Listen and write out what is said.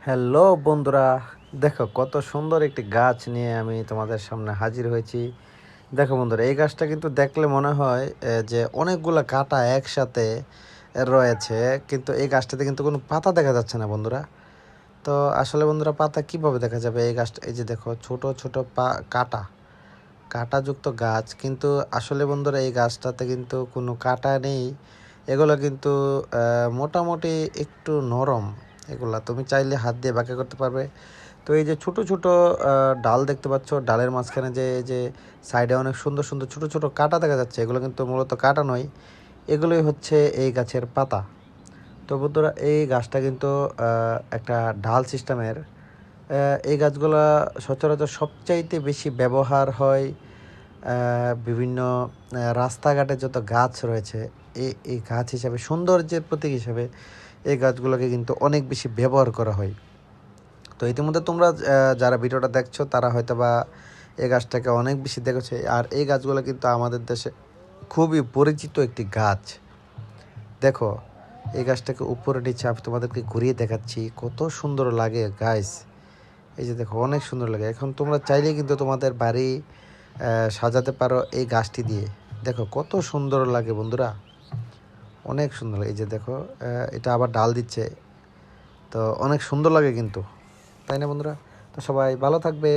Hello বন্ধুরা, দেখো কত সুন্দর একটি গাছ নিয়ে আমি তোমাদের সামনে হাজির হয়েছি। দেখো বন্ধুরা, এই গাছটা কিন্তু দেখলে মনে হয় যে অনেকগুলা কাঁটা একসাথে রয়েছে, কিন্তু এই গাছটাতে কিন্তু কোনো পাতা দেখা যাচ্ছে না বন্ধুরা। তো আসলে বন্ধুরা, পাতা কিভাবে দেখা যাবে? এই গাছটা, এই যে দেখো ছোট ছোট কাঁটা কাঁটাযুক্ত গাছ, কিন্তু আসলে বন্ধুরা এই গাছটাতে কিন্তু কোনো কাঁটা নেই। এগুলো কিন্তু মোটামুটি একটু নরম। এগুলা তুমি চাইলে হাত দিয়ে বাঁকা করতে পারবে। তো এই যে ছোট ছোট ডাল দেখতে পাচ্ছ, ডালের মাঝখানে যে এই যে সাইডে অনেক সুন্দর সুন্দর ছোট ছোট কাঁটা দেখা যাচ্ছে, এগুলো কিন্তু মূলত কাঁটা নয়, এগুলোই হচ্ছে এই গাছের পাতা। তো বন্ধুরা, এই গাছটা কিন্তু একটা ঢাল সিস্টেমের। এই গাছগুলা সচরাচর সবচাইতে বেশি ব্যবহার হয় বিভিন্ন রাস্তাঘাটে যত গাছ রয়েছে, এই গাছ হিসাবে, সৌন্দর্যের প্রতীক হিসাবে এই গাছগুলোকে কিন্তু অনেক বেশি ব্যবহার করা হয়। তো ইতিমধ্যে তোমরা যারা ভিডিওটা দেখছো তারা হয়তো বা এই গাছটাকে অনেক বেশি দেখেছে। আর এই গাছগুলো কিন্তু আমাদের দেশে খুবই পরিচিত একটি গাছ। দেখো, এই গাছটাকে উপরে নিচে আমি তোমাদেরকে ঘুরিয়ে দেখাচ্ছি, কত সুন্দর লাগে গাইস। এই যে দেখো, অনেক সুন্দর লাগে। এখন তোমরা চাইলে কিন্তু তোমাদের বাড়ি সাজাতে পারো এই গাছটি দিয়ে। দেখো কত সুন্দর লাগে বন্ধুরা, অনেক সুন্দর লাগে। এই যে দেখো, এটা আবার ডাল দিচ্ছে, তো অনেক সুন্দর লাগে কিন্তু, তাই না বন্ধুরা? তো সবাই ভালো থাকবে।